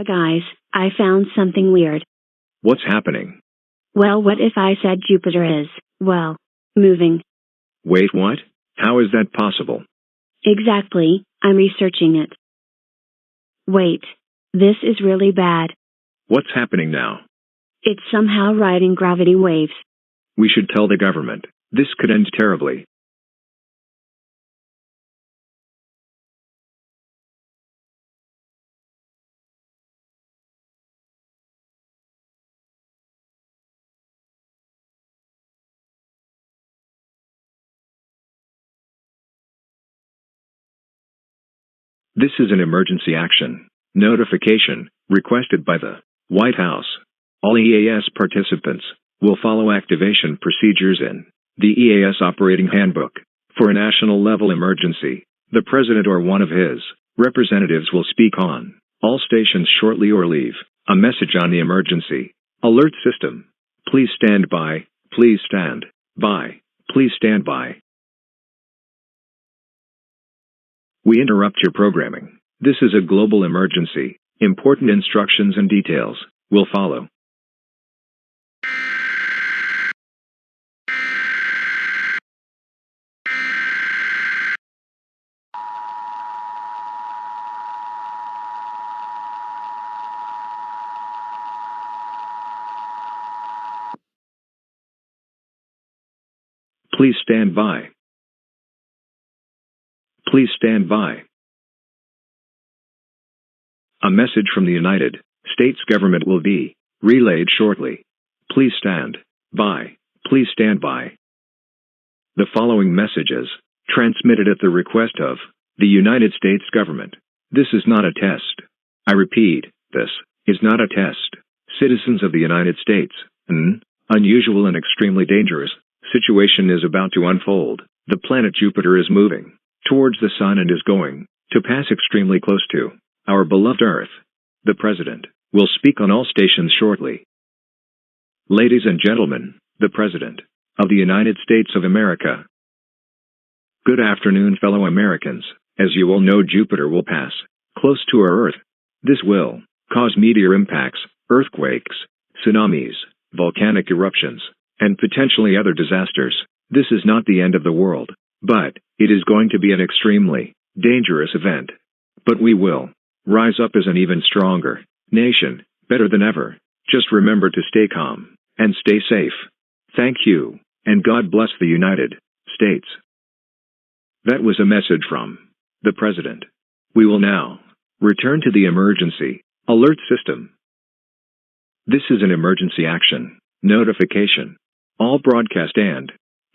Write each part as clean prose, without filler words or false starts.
Guys, I found something weird. What's happening? Well, what if I said Jupiter is, well, moving? Wait, what? How is that possible? Exactly, I'm researching it. Wait, this is really bad. What's happening now? It's somehow riding gravity waves. We should tell the government. This could end terribly. This is an emergency action notification requested by the White House. All EAS participants will follow activation procedures in the EAS Operating Handbook. For a national level emergency, the President or one of his representatives will speak on all stations shortly or leave a message on the emergency alert system. Please stand by, please stand by, please stand by. We interrupt your programming. This is a global emergency. Important instructions and details will follow. Please stand by. Please stand by. A message from the United States government will be relayed shortly. Please stand by. Please stand by. The following messages transmitted at the request of the United States government. This is not a test. I repeat, this is not a test. Citizens of the United States, an unusual and extremely dangerous situation is about to unfold. The planet Jupiter is moving towards the Sun and is going to pass extremely close to our beloved Earth. The President will speak on all stations shortly. Ladies and gentlemen, the President of the United States of America. Good afternoon, fellow Americans. As you all know, Jupiter will pass close to our Earth. This will cause meteor impacts, earthquakes, tsunamis, volcanic eruptions, and potentially other disasters. This is not the end of the world, but it is going to be an extremely dangerous event. But we will rise up as an even stronger nation, better than ever. Just remember to stay calm and stay safe. Thank you, and God bless the United States. That was a message from the President. We will now return to the emergency alert system. This is an emergency action notification. All broadcast and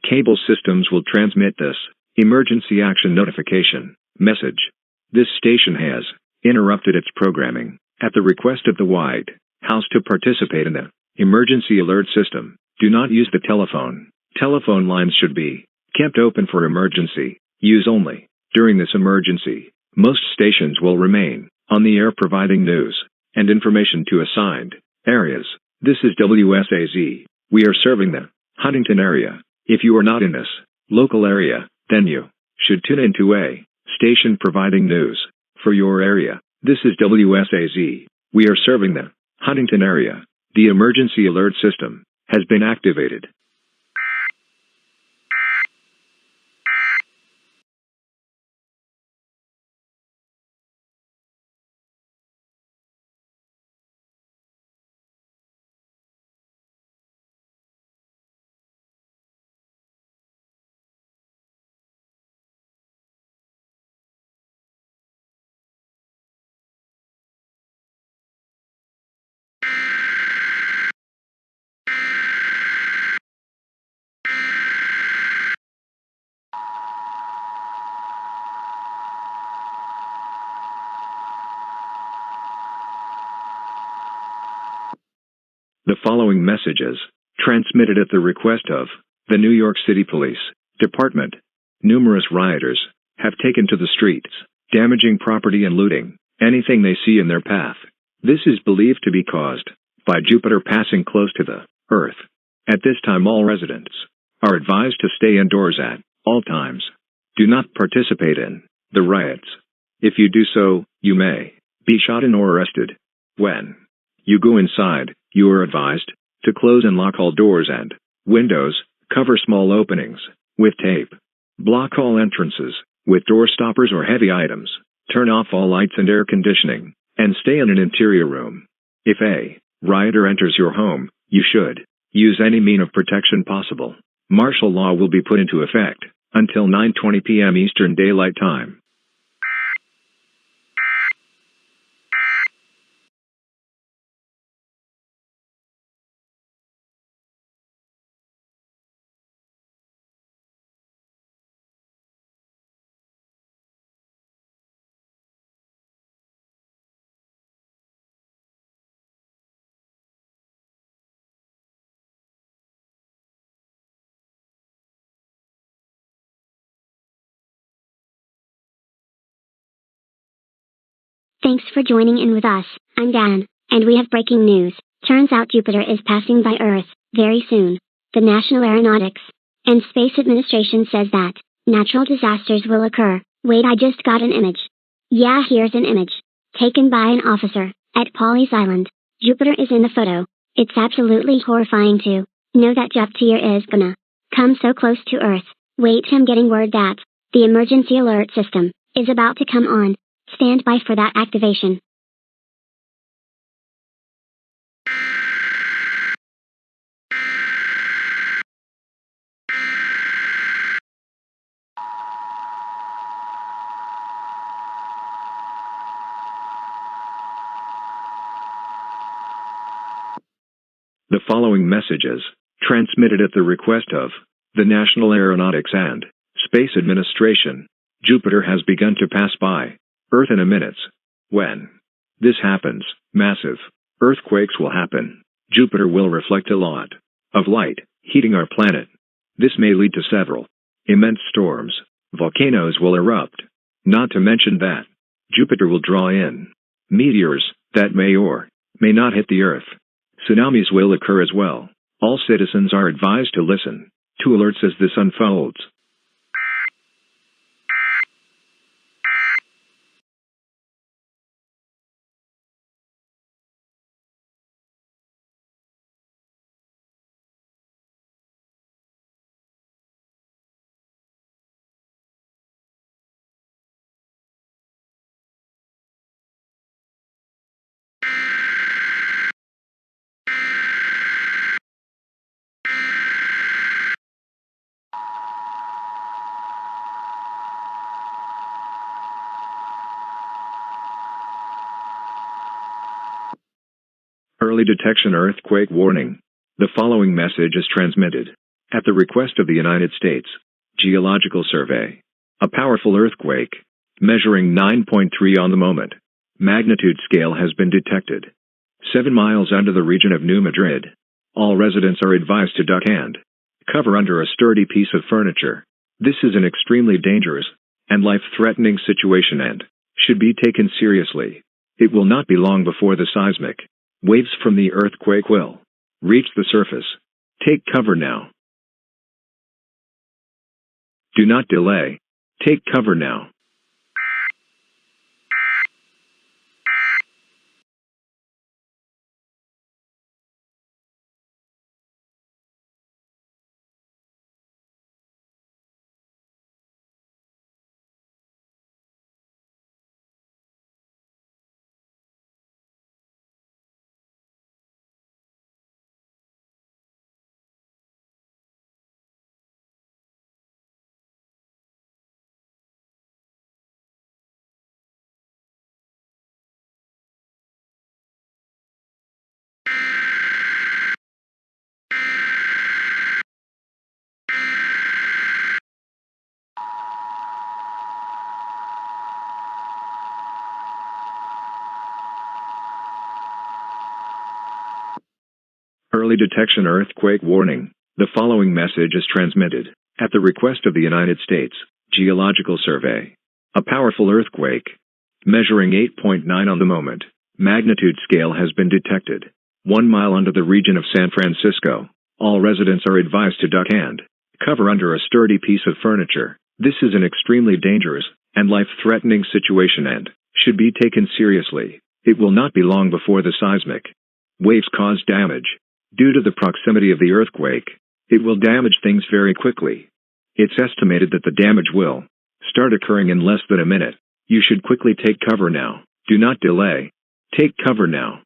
cable systems will transmit this emergency action notification message. This station has interrupted its programming at the request of the White House to participate in the emergency alert system. Do not use the telephone. Telephone lines should be kept open for emergency use only. During this emergency, most stations will remain on the air providing news and information to assigned areas. This is WSAZ. We are serving the Huntington area. If you are not in this local area, then you should tune into a station providing news for your area. This is WSAZ. We are serving the Huntington area. The emergency alert system has been activated. The following messages transmitted at the request of the New York City Police Department. Numerous rioters have taken to the streets, damaging property and looting anything they see in their path. This is believed to be caused by Jupiter passing close to the Earth. At this time, all residents are advised to stay indoors at all times. Do not participate in the riots. If you do so, you may be shot and or arrested. When you go inside, you are advised to close and lock all doors and windows, cover small openings with tape, block all entrances with door stoppers or heavy items, turn off all lights and air conditioning, and stay in an interior room. If a rioter enters your home, you should use any means of protection possible. Martial law will be put into effect until 9:20 p.m. Eastern Daylight Time. Thanks for joining in with us. I'm Dan, and we have breaking news. Turns out Jupiter is passing by Earth very soon. The National Aeronautics and Space Administration says that natural disasters will occur. Wait, I just got an image. Yeah, here's an image taken by an officer at Pawleys Island. Jupiter is in the photo. It's absolutely horrifying to know that Jupiter is gonna come so close to Earth. Wait, I'm getting word that the emergency alert system is about to come on. Stand by for that activation. The following message is transmitted at the request of the National Aeronautics and Space Administration. Jupiter has begun to pass by Earth in a minute. When this happens, massive earthquakes will happen. Jupiter will reflect a lot of light, heating our planet. This may lead to several immense storms. Volcanoes will erupt. Not to mention that Jupiter will draw in meteors that may or may not hit the Earth. Tsunamis will occur as well. All citizens are advised to listen to alerts as this unfolds. Early detection earthquake warning. The following message is transmitted at the request of the United States Geological Survey. A powerful earthquake, measuring 9.3 on the moment magnitude scale, has been detected 7 miles under the region of New Madrid. All residents are advised to duck and cover under a sturdy piece of furniture. This is an extremely dangerous and life-threatening situation and should be taken seriously. It will not be long before the seismic waves from the earthquake will reach the surface. Take cover now. Do not delay. Take cover now. Early detection earthquake warning. The following message is transmitted at the request of the United States Geological Survey. A powerful earthquake, measuring 8.9 on the moment magnitude scale, has been detected 1 mile under the region of San Francisco. All residents are advised to duck and cover under a sturdy piece of furniture. This is an extremely dangerous and life-threatening situation and should be taken seriously. It will not be long before the seismic waves cause damage. Due to the proximity of the earthquake, it will damage things very quickly. It's estimated that the damage will start occurring in less than a minute. You should quickly take cover now. Do not delay. Take cover now.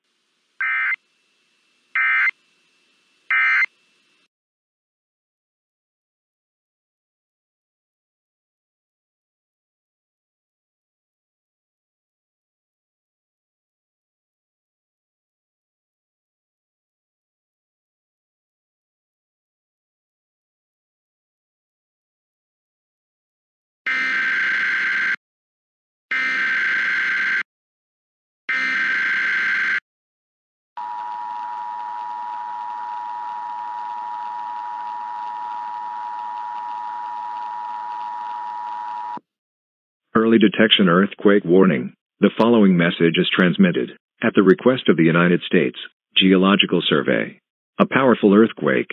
Early detection earthquake warning. The following message is transmitted at the request of the United States Geological Survey. A powerful earthquake,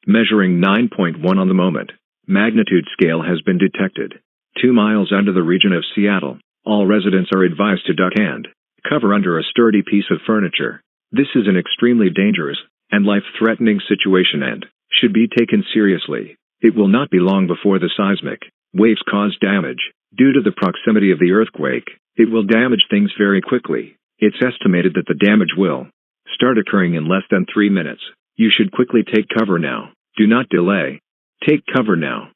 measuring 9.1 on the moment magnitude scale, has been detected 2 miles under the region of Seattle. All residents are advised to duck and cover under a sturdy piece of furniture. This is an extremely dangerous and life-threatening situation and should be taken seriously. It will not be long before the seismic waves cause damage. Due to the proximity of the earthquake, it will damage things very quickly. It's estimated that the damage will start occurring in less than 3 minutes. You should quickly take cover now. Do not delay. Take cover now.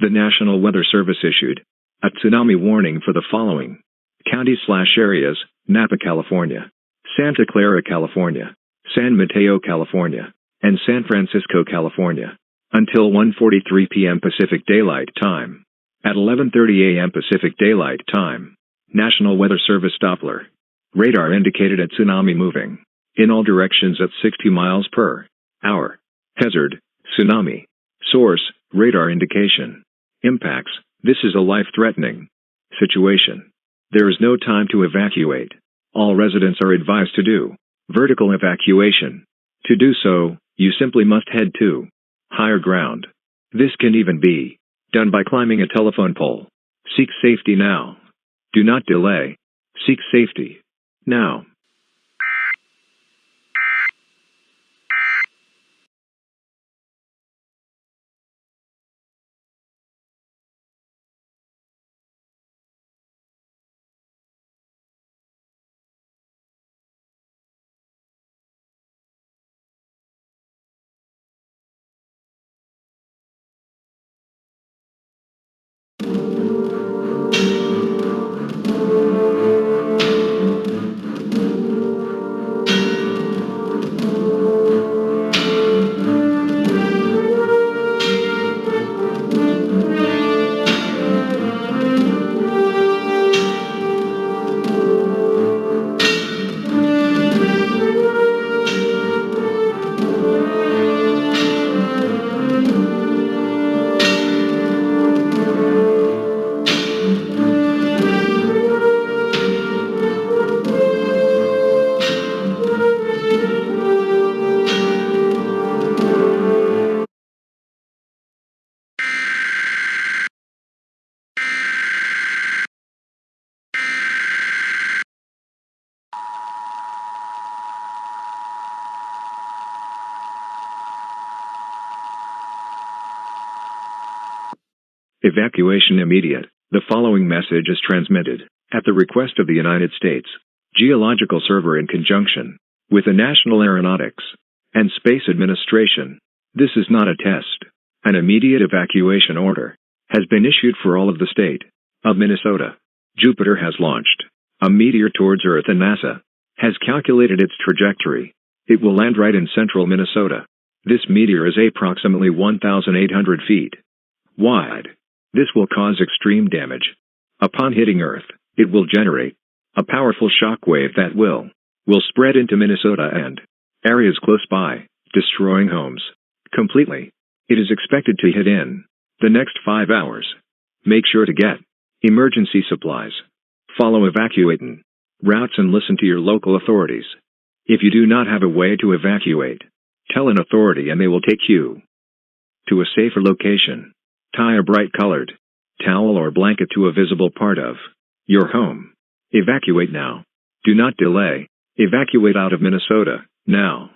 The National Weather Service issued a tsunami warning for the following counties/areas: Napa, California; Santa Clara, California; San Mateo, California; and San Francisco, California, until 1:43 p.m. Pacific Daylight Time. At 11:30 a.m. Pacific Daylight Time, National Weather Service Doppler radar indicated a tsunami moving in all directions at 60 miles per hour. Hazard: tsunami. Source: radar indication. Impacts: this is a life-threatening situation. There is no time to evacuate. All residents are advised to do vertical evacuation. To do so, you simply must head to higher ground. This can even be done by climbing a telephone pole. Seek safety now. Do not delay. Seek safety now. Evacuation immediate. The following message is transmitted at the request of the United States Geological Survey in conjunction with the National Aeronautics and Space Administration. This is not a test. An immediate evacuation order has been issued for all of the state of Minnesota. Jupiter has launched a meteor towards Earth, and NASA has calculated its trajectory It will land right in central Minnesota. This meteor is approximately 1,800 feet wide. This will cause extreme damage. Upon hitting Earth, it will generate a powerful shock wave that will spread into Minnesota and areas close by, destroying homes completely. It is expected to hit in the next 5 hours. Make sure to get emergency supplies. Follow evacuating routes and listen to your local authorities. If you do not have a way to evacuate, tell an authority and they will take you to a safer location. Tie a bright-colored towel or blanket to a visible part of your home. Evacuate now. Do not delay. Evacuate out of Minnesota, now.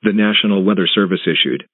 The National Weather Service issued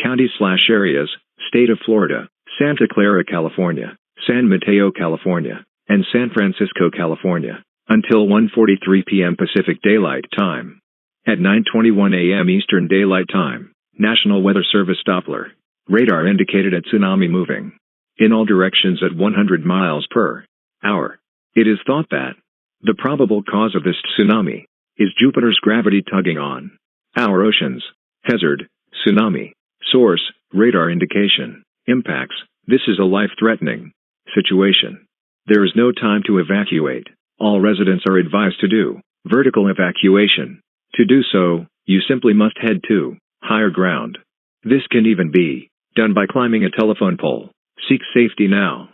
counties/areas, state of Florida, Santa Clara, California, San Mateo, California, and San Francisco, California, until 1:43 p.m. Pacific Daylight Time. At 9:21 a.m. Eastern Daylight Time, National Weather Service Doppler radar indicated a tsunami moving in all directions at 100 miles per hour. It is thought that the probable cause of this tsunami is Jupiter's gravity tugging on our oceans. Hazard, tsunami. Source, radar indication. Impacts, this is a life-threatening situation. There is no time to evacuate. All residents are advised to do vertical evacuation. To do so, you simply must head to higher ground. This can even be done by climbing a telephone pole. Seek safety now.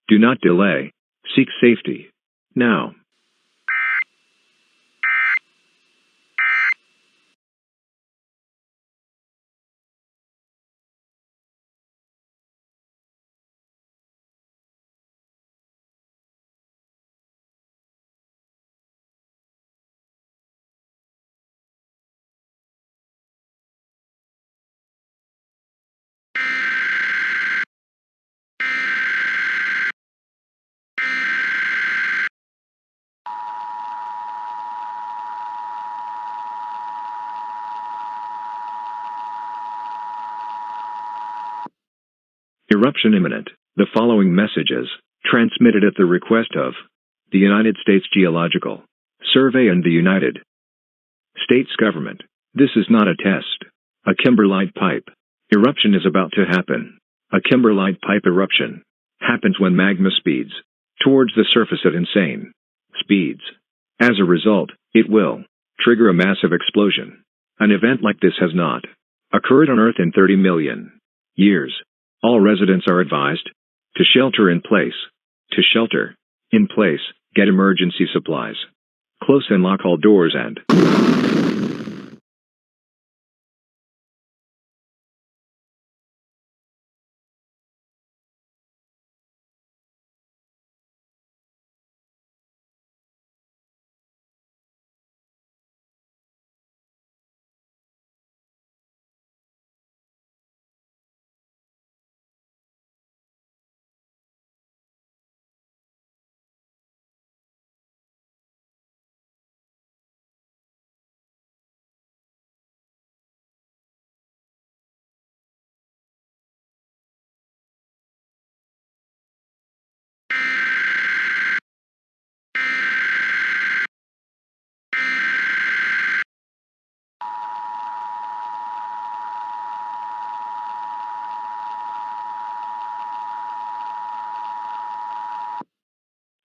Do not delay. Seek safety now. Eruption imminent. The following messages, transmitted at the request of the United States Geological Survey and the United States government. This is not a test. A kimberlite pipe eruption is about to happen. A kimberlite pipe eruption happens when magma speeds towards the surface at insane speeds. As a result, it will trigger a massive explosion. An event like this has not occurred on Earth in 30 million years. All residents are advised to shelter in place. To shelter in place, get emergency supplies. Close and lock all doors and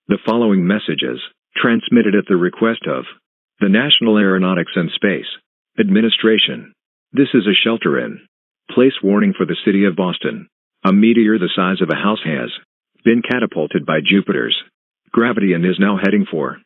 the following messages, transmitted at the request of the National Aeronautics and Space Administration. This is a shelter-in-place warning for the city of Boston. A meteor the size of a house has been catapulted by Jupiter's gravity and is now heading for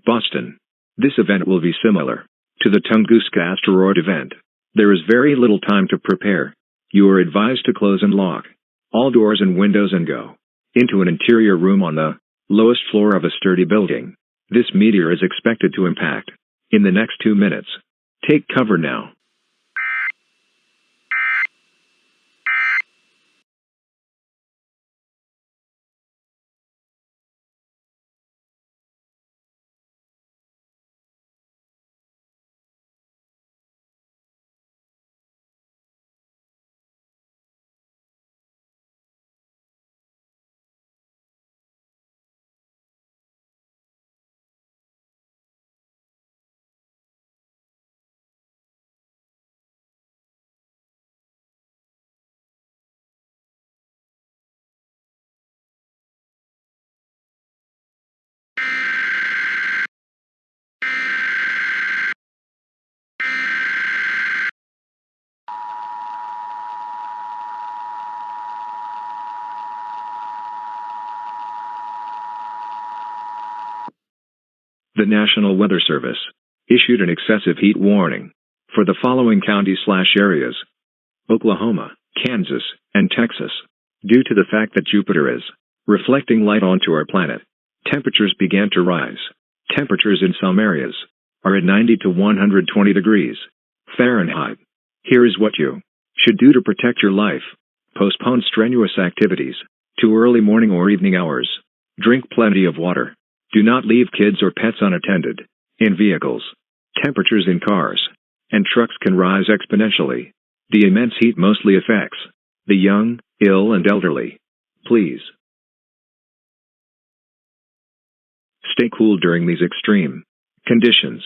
Boston. This event will be similar to the Tunguska asteroid event. There is very little time to prepare. You are advised to close and lock all doors and windows and go into an interior room on the lowest floor of a sturdy building. This meteor is expected to impact in the next 2 minutes. Take cover now. The National Weather Service issued an excessive heat warning for the following counties/areas: Oklahoma, Kansas, and Texas. Due to the fact that Jupiter is reflecting light onto our planet, temperatures began to rise. Temperatures in some areas are at 90 to 120 degrees Fahrenheit. Here is what you should do to protect your life. Postpone strenuous activities to early morning or evening hours. Drink plenty of water. Do not leave kids or pets unattended in vehicles. Temperatures in cars and trucks can rise exponentially. The immense heat mostly affects the young, ill, and elderly. Please stay cool during these extreme conditions.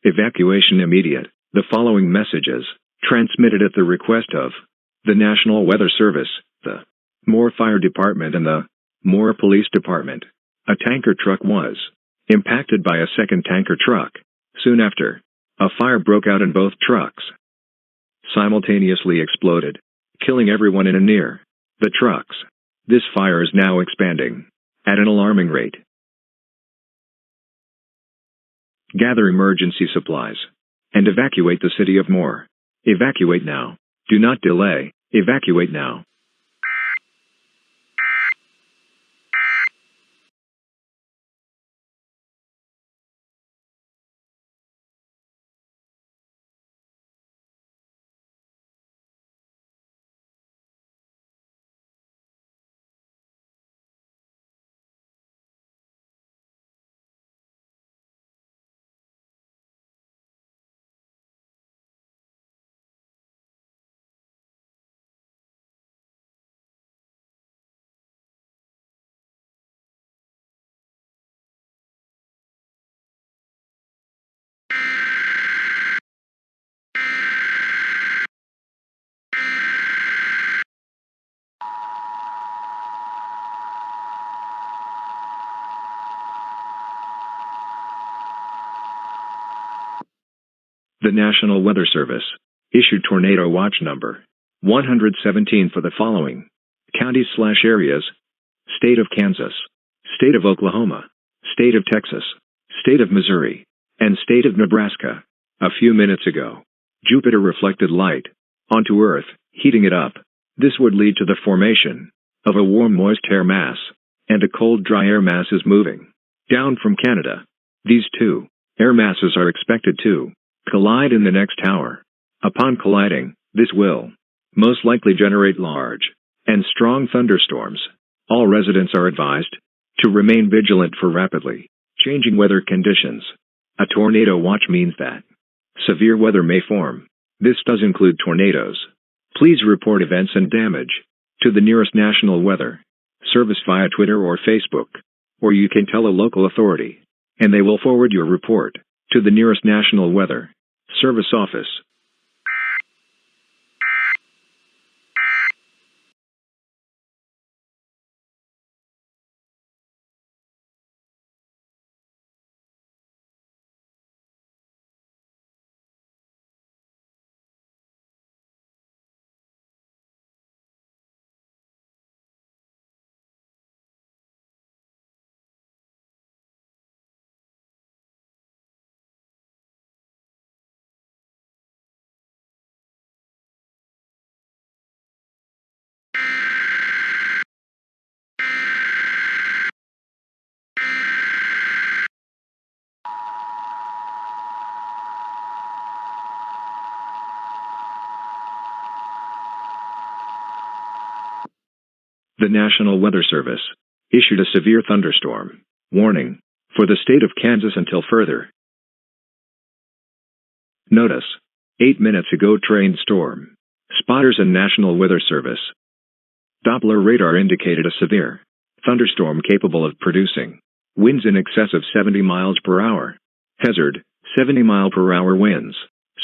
Evacuation immediate. The following messages transmitted at the request of the National Weather Service, the Moore Fire Department, and the Moore Police Department. A tanker truck was impacted by a second tanker truck. Soon after, a fire broke out and both trucks simultaneously exploded, killing everyone in and near the trucks. This fire is now expanding at an alarming rate. Gather emergency supplies and evacuate the city of Moore. Evacuate now. Do not delay. Evacuate now. The National Weather Service issued tornado watch number 117 for the following counties/areas: State of Kansas, State of Oklahoma, State of Texas, State of Missouri, and State of Nebraska. A few minutes ago, Jupiter reflected light onto Earth, heating it up. This would lead to the formation of a warm moist air mass, and a cold dry air mass is moving down from Canada. These two air masses are expected to collide in the next hour. Upon colliding, this will most likely generate large and strong thunderstorms. All residents are advised to remain vigilant for rapidly changing weather conditions. A tornado watch means that severe weather may form This does include tornadoes. Please report events and damage to the nearest National Weather Service via Twitter or Facebook, or you can tell a local authority, and they will forward your report to the nearest National Weather Service office. The National Weather Service issued a severe thunderstorm warning for the state of Kansas until further notice. 8 minutes ago, train storm. Spotters and National Weather Service Doppler radar indicated a severe thunderstorm capable of producing winds in excess of 70 miles per hour. Hazard, 70-mile-per-hour winds.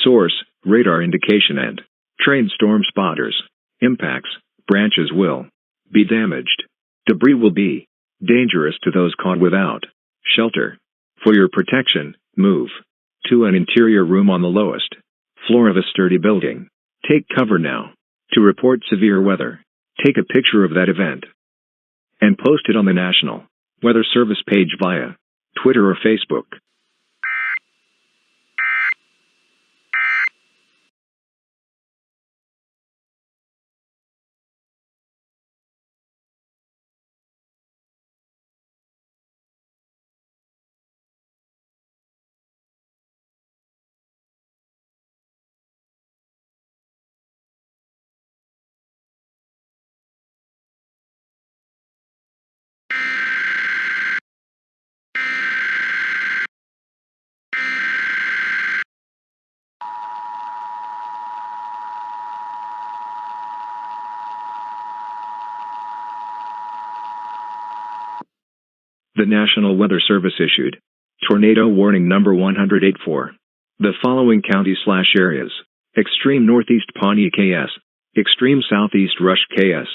Source, radar indication and train storm spotters. Impacts, branches will be damaged. Debris will be dangerous to those caught without shelter. For your protection, move to an interior room on the lowest floor of a sturdy building. Take cover now. To report severe weather, take a picture of that event and post it on the National Weather Service page via Twitter or Facebook. The National Weather Service issued tornado warning number 108 for the following counties/areas: extreme northeast Pawnee KS, extreme southeast Rush KS,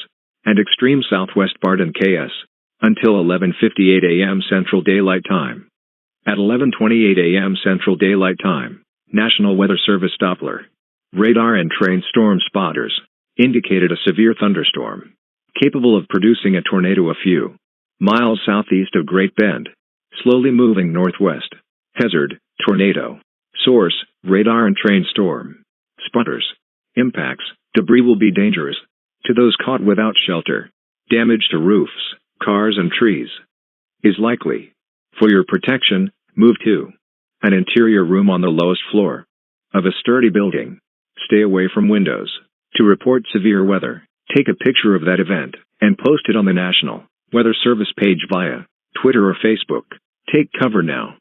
and extreme southwest Barden KS, until 11:58 a.m. Central Daylight Time. At 11:28 a.m. Central Daylight Time, National Weather Service Doppler radar and train storm spotters indicated a severe thunderstorm capable of producing a tornado a few miles southeast of Great Bend, slowly moving northwest. Hazard, tornado. Source, radar and train storm spotters. Impacts, debris will be dangerous to those caught without shelter. Damage to roofs, cars and trees is likely. For your protection, move to an interior room on the lowest floor of a sturdy building. Stay away from windows. To report severe weather, take a picture of that event and post it on the National Weather Service page via Twitter or Facebook. Take cover now.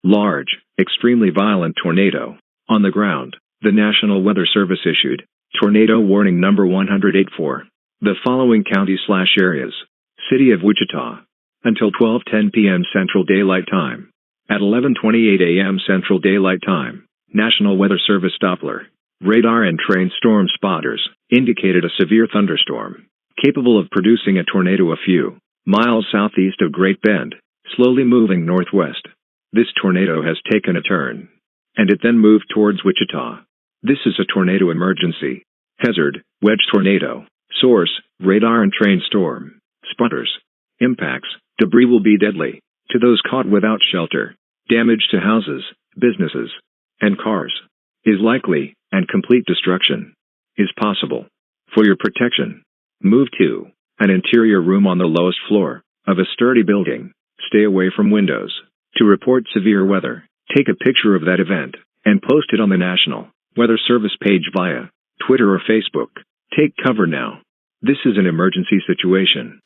Large, extremely violent tornado on the ground. The National Weather Service issued tornado warning number 184. The following county/areas: City of Wichita, until 12:10 p.m. Central Daylight Time. At 11:28 a.m. Central Daylight Time, National Weather Service Doppler, radar and trained storm spotters indicated a severe thunderstorm, capable of producing a tornado a few miles southeast of Great Bend, slowly moving northwest. This tornado has taken a turn, and it then moved towards Wichita. This is a tornado emergency. Hazard: wedge tornado. Source: radar and trained storm spotters. Impacts: debris will be deadly to those caught without shelter. Damage to houses, businesses, and cars is likely, and complete destruction is possible. For your protection, move to an interior room on the lowest floor of a sturdy building. Stay away from windows. To report severe weather, take a picture of that event and post it on the National Weather Service page via Twitter or Facebook. Take cover now. This is an emergency situation.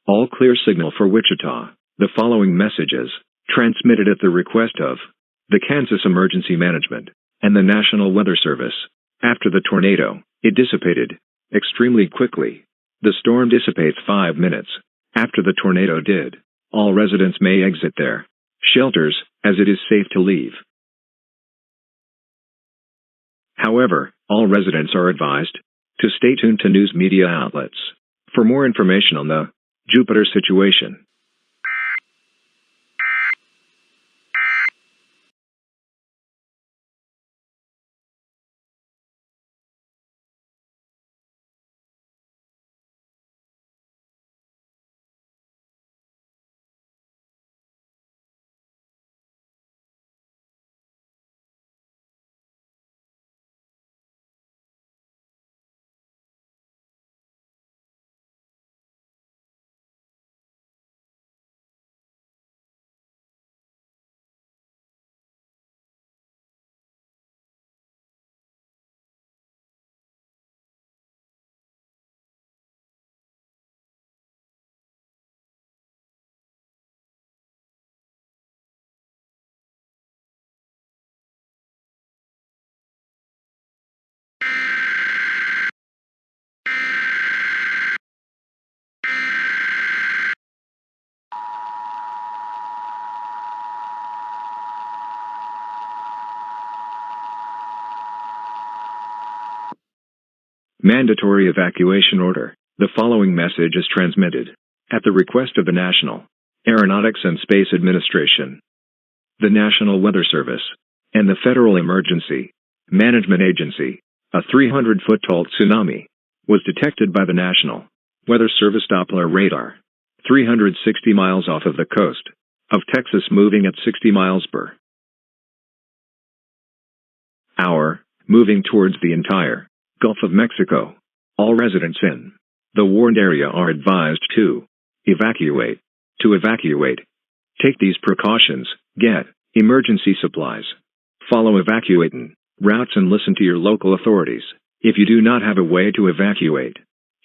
All clear signal for Wichita. The following messages, transmitted at the request of the Kansas Emergency Management and the National Weather Service. After the tornado, it dissipated extremely quickly. The storm dissipates 5 minutes after the tornado did. All residents may exit their shelters, as it is safe to leave. However, all residents are advised to stay tuned to news media outlets for more information on the Jupiter situation. Mandatory evacuation order. The following message is transmitted at the request of the National Aeronautics and Space Administration, the National Weather Service, and the Federal Emergency Management Agency. A 300-foot-tall tsunami was detected by the National Weather Service Doppler radar, 360 miles off of the coast of Texas, moving at 60 miles per hour, moving towards the entire Gulf of Mexico. All residents in the warned area are advised to evacuate. To evacuate, take these precautions: get emergency supplies, follow evacuating routes, and listen to your local authorities. If you do not have a way to evacuate,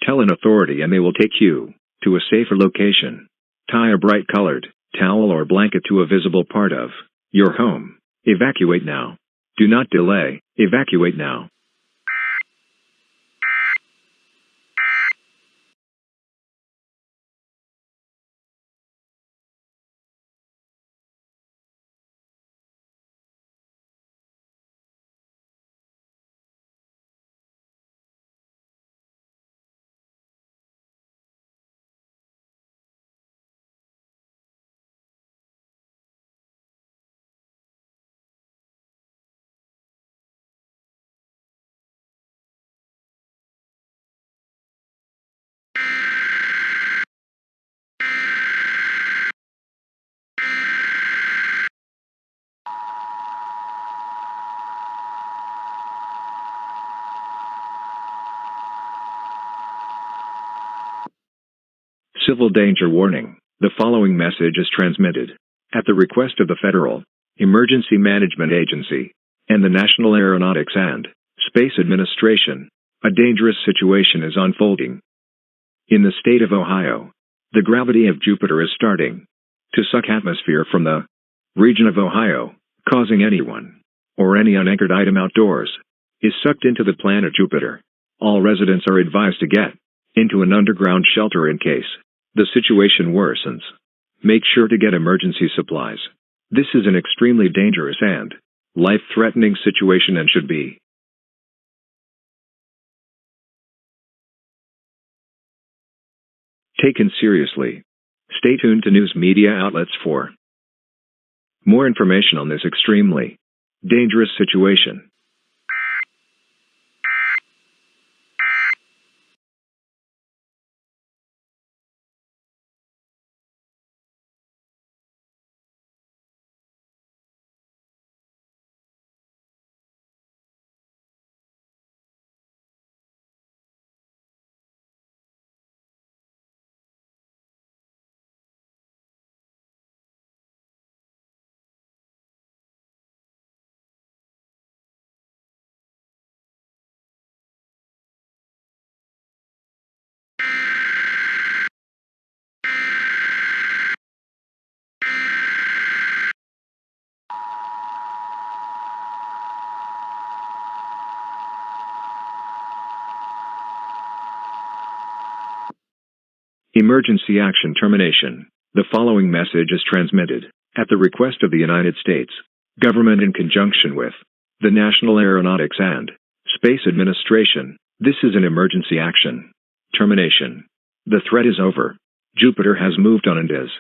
tell an authority and they will take you to a safer location. Tie a bright colored towel or blanket to a visible part of your home. Evacuate now. Do not delay. Evacuate now. Civil danger warning. The following message is transmitted at the request of the Federal Emergency Management Agency and the National Aeronautics and Space Administration. A dangerous situation is unfolding. In the state of Ohio, the gravity of Jupiter is starting to suck atmosphere from the region of Ohio, causing anyone or any unanchored item outdoors is sucked into the planet Jupiter. All residents are advised to get into an underground shelter in case the situation worsens. Make sure to get emergency supplies. This is an extremely dangerous and life-threatening situation and should be taken seriously. Stay tuned to news media outlets for more information on this extremely dangerous situation. Emergency action termination. The following message is transmitted at the request of the United States government in conjunction with the National Aeronautics and Space Administration. This is an emergency action termination. The threat is over. Jupiter has moved on and is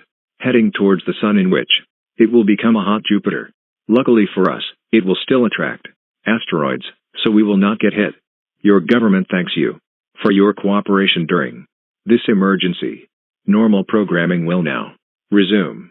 heading towards the Sun, in which it will become a hot Jupiter. Luckily for us, it will still attract asteroids, so we will not get hit. Your government thanks you for your cooperation during this emergency. Normal programming will now resume.